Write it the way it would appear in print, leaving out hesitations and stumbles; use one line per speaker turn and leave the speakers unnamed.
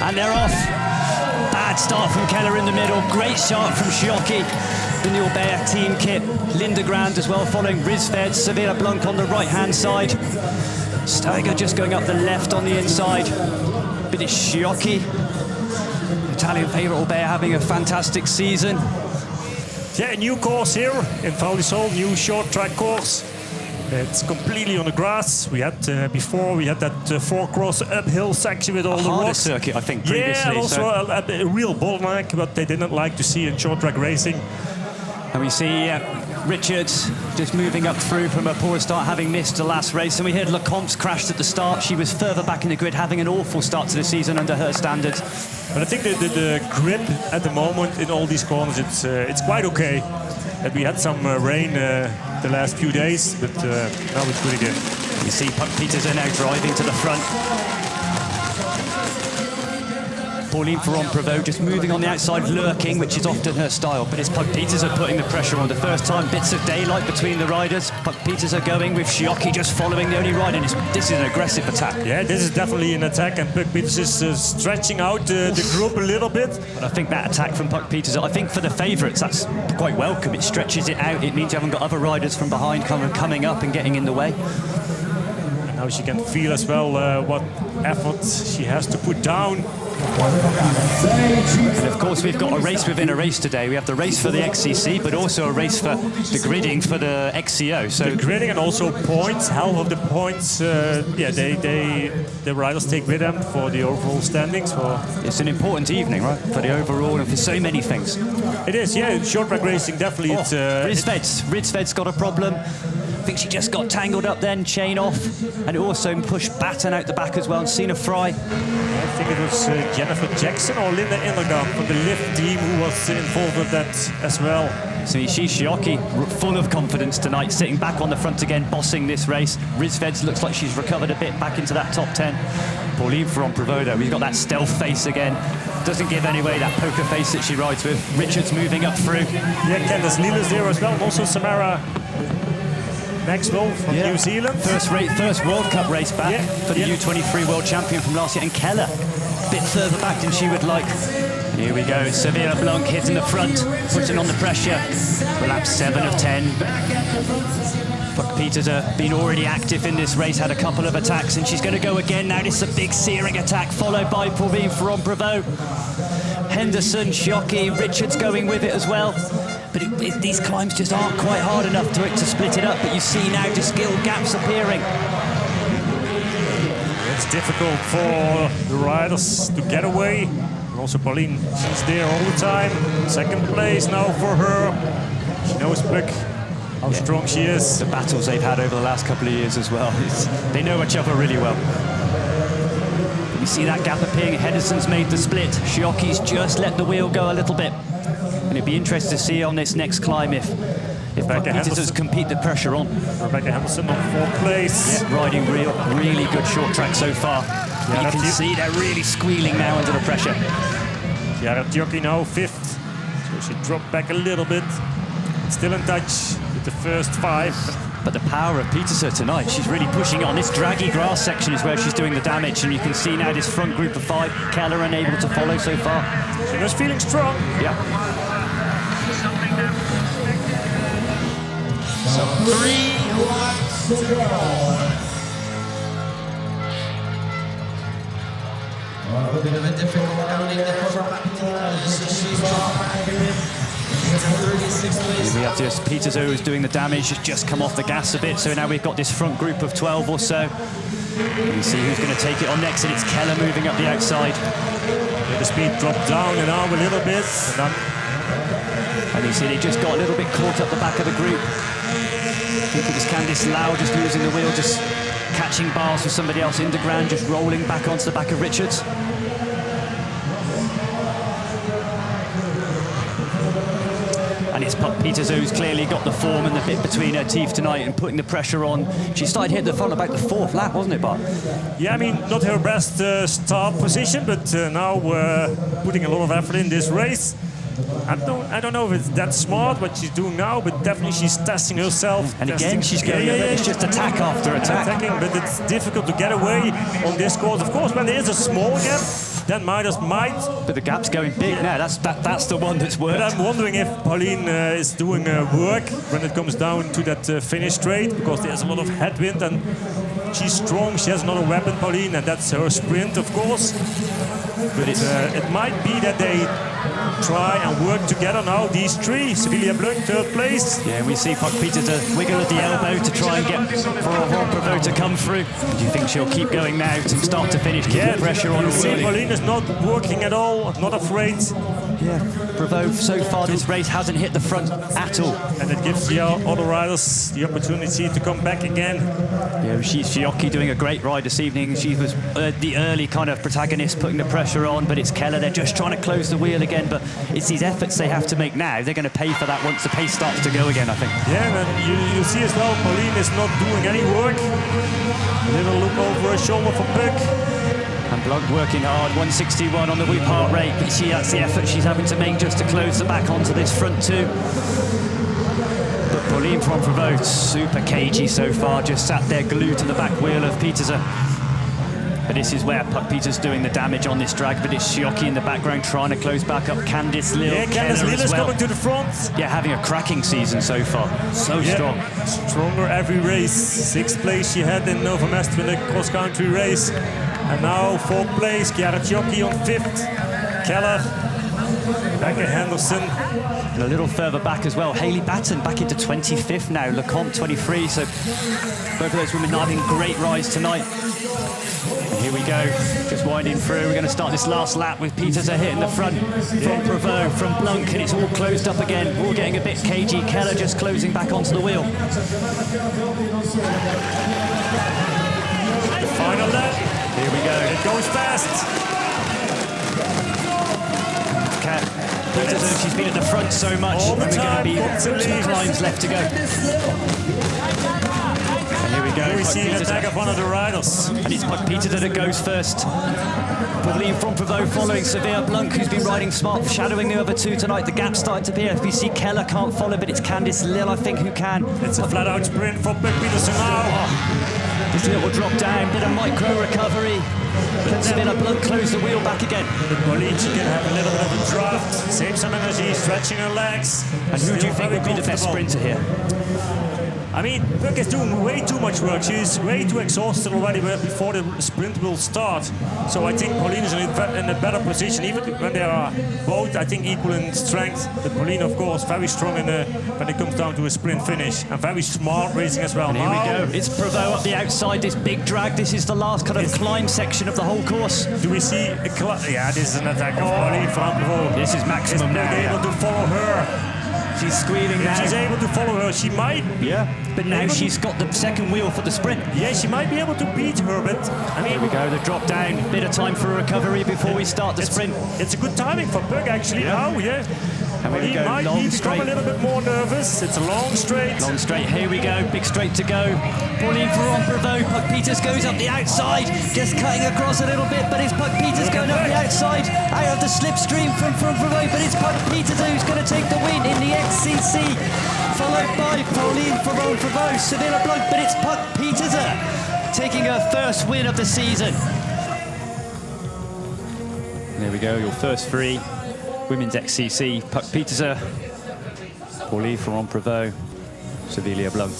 And they're off. Bad start from Keller in the middle. Great shot from Sciocchi in the Orbea team kit. Lindegrand as well following Risved. Sevilla Blanc on the right-hand side. Steiger just going up the left on the inside. But it's Sciocchi, Italian favourite Orbea, having a fantastic season.
Yeah, a new course here in Val di Sole, new short track course. It's completely on the grass. We had before we had that 4-cross uphill section with all the rocks.
Circuit, I think, previously.
Yeah, and also a real bottleneck, but they didn't like to see in short track racing.
And we see Richards just moving up through from a poor start, having missed the last race. And we heard Lecomte's crashed at the start. She was further back in the grid, having an awful start to the season under her standards.
But I think the grip at the moment in all these corners, it's quite okay. And we had some rain the last few days, but now it's good again.
You see Pieterse now driving to the front. Pauline Ferrand-Prévot just moving on the outside, lurking, which is often her style. But it's Pieterse putting the pressure on. The first time, bits of daylight between the riders. Pieterse going with Sciocchi just following the only rider. And this is an aggressive attack.
Yeah, this is definitely an attack, and Pieterse is stretching out the group a little bit.
But I think that attack from Pieterse, I think for the favourites, that's quite welcome. It stretches it out. It means you haven't got other riders from behind coming up and getting in the way.
And now she can feel as well what effort she has to put down.
And of course, we've got a race within a race today. We have the race for the XCC, but also a race for the gridding for the XCO. So
the gridding and also points, half of the points, yeah, the riders take with them for the overall standings.
It's an important evening, right, for the overall and for so many things.
It is, yeah. Short track racing definitely.
Risved's got a problem. I think she just got tangled up then, chain off, and it also pushed Batten out the back as well, and Sina Fry.
I think it was Jennifer Jackson or Linda Indergaard from the lift team who was involved with that as well.
So you see Sciocchi full of confidence tonight, sitting back on the front again, bossing this race. Risved looks like she's recovered a bit back into that top 10. Pauline Ferrand-Prévot, though, we've got that stealth face again. Doesn't give any way, that poker face that she rides with. Richards moving up through.
Yeah, Candace Leela's there as well, and also Samara Maxwell from New Zealand.
First World Cup race back for the U23 World Champion from last year. And Keller, a bit further back than she would like. Here we go, Sevilla Blanc hitting the front, putting on the pressure. Lap 7 of 10. Pieterse been already active in this race, had a couple of attacks, and she's going to go again now. This is a big searing attack, followed by Pauline Ferrand-Prévot. Henderson, Sciocchi, Richards going with it as well. But these climbs just aren't quite hard enough to split it up. But you see now just skill gaps appearing.
It's difficult for the riders to get away. And also Pauline, she's there all the time. Second place now for her. She knows how strong she is.
The battles they've had over the last couple of years as well. They know each other really well. You see that gap appearing. Henderson's made the split. Sciocchi's just let the wheel go a little bit. And it'd be interesting to see on this next climb if Pieterse can keep the pressure on.
Rebecca Henderson on 4th place.
Yeah, riding really good short track so far. Yeah, you can see they're really squealing now under the pressure.
Chiara Giocchi now 5th. So she dropped back a little bit. Still in touch with the first 5.
But the power of Pieterse tonight, she's really pushing on. This draggy grass section is where she's doing the damage, and you can see now this front group of 5, Keller unable to follow so far.
She was feeling strong.
Yeah.
So 3 laps to go. A bit of a difficult outing there for Pieterse. She's back in.
We have just Pieterse who's doing the damage, has just come off the gas a bit, so now we've got this front group of 12 or so. You see who's going to take it on next, and it's Keller moving up the outside.
The speed dropped down and arm a little bit.
And you see they just got a little bit caught up the back of the group. I think it was Candice Lau just losing the wheel, just catching bars with somebody else. Indergrand just rolling back onto the back of Richards. And it's Pieterse who's clearly got the form and the bit between her teeth tonight and putting the pressure on. She started hitting the front about the 4th lap, wasn't it, Bart?
Yeah, I mean, not her best start position, but now putting a lot of effort in this race. I don't know if it's that smart what she's doing now, but definitely she's testing herself.
And again, she's going, it's just attack after attack.
Attacking, but it's difficult to get away on this course. Of course, when there is a small gap, then Midas might.
But the gap's going big now. That's the one that's worked.
But I'm wondering if Pauline is doing work when it comes down to that finish straight, because there's a lot of headwind and she's strong. She has another weapon, Pauline, and that's her sprint, of course. But it might be that they try and work together now, these three. Sevilla Blanc, third place.
Yeah, we see Pieterse wiggle at the elbow to try and get Florent Prevost to come through. Do you think she'll keep going now from start to finish, keeping pressure on her?
See, Pauline is not working at all, not afraid.
Yeah, Prevost so far this race hasn't hit the front at all.
And it gives the other riders the opportunity to come back again.
Yeah, she's Fiocchi doing a great ride this evening. She was the early kind of protagonist putting the pressure on, but it's Keller. They're just trying to close the wheel again, but it's these efforts they have to make now. They're going to pay for that once the pace starts to go again, I think.
Yeah, and you see as well, Pauline is not doing any work. A little look over her shoulder for Puck.
And Blanc working hard, 161 on the whoop heart rate, but that's the effort she's having to make just to close the back onto this front two. But Pauline from Prevost, super cagey so far, just sat there glued to the back wheel of Pieterse. But this is where Pieterse doing the damage on this drag, but it's Fiocchi in the background trying to close back up. Candice Lille,
yeah, Candice Lille is coming to the front.
Yeah, having a cracking season so far. So strong.
Stronger every race. 6th place she had in Nova Mestre in the cross-country race. And now 4th place, Chiara Fiocchi on 5th. Keller, Becca Henderson.
And a little further back as well, Hayley Batten back into 25th now, Lecomte 23. So both of those women having great rides tonight. And here we go, just winding through. We're going to start this last lap with Pieterse hitting the front from Prevost, from Blanc, and it's all closed up again. We're all getting a bit cagey. Keller just closing back onto the wheel.
The final lap.
Here we go.
It goes fast.
Pieterse, she's been at the front so much, and we're going to be some climbs left to go. And here we go.
Here we see an attack of one of the riders.
And it's Pieterse that goes first. Pauline from Prevost following Sevilla Blanc, who's been riding smart, shadowing the other two tonight. The gap's starting to appear. We see Keller can't follow, but it's Candice Lille, I think, who can.
It's a flat-out sprint for Pieterse now.
Just a little drop down, bit of micro recovery. Can Sevilla Blanc close the wheel back again?
Pauline, she can have a little bit of a draft, save some energy, stretching her legs.
And who do you think would be the best sprinter here?
I mean, Puck is doing way too much work. She's way too exhausted already before the sprint will start. So I think Pauline is in a better position, even when they are both, I think, equal in strength. But Pauline, of course, very strong when it comes down to a sprint finish, and very smart racing as well.
And here we go. It's Prevost up the outside, this big drag. This is the last kind of climb section of the whole course.
Do we see a yeah, this is an attack of Pauline from Prevost.
This is maximum now.
Is able to follow her.
She's squealing now.
If she's able to follow her, she might.
Yeah, but now she's got the second wheel for the sprint.
Yeah, she might be able to beat her, but I mean...
Here we go, the drop down. Bit of time for a recovery before we start the sprint.
It's a good timing for Puck, actually, now, yeah.
And
he might become a little bit more nervous. It's a long straight.
Long straight, here we go, big straight to go. Pauline from Prevost, Pieterse goes up the outside, just cutting across a little bit, but it's Pieterse going up the outside, out of the slipstream from Prevost, but it's Pieterse who's going to take the win in the XCC, followed by Pauline from Prevost, Sevilla Blanc, but it's Pieterse taking her first win of the season. There we go, your first three. Women's XCC, Pieterse, Pauline from Prevost, Sevilla Blanc.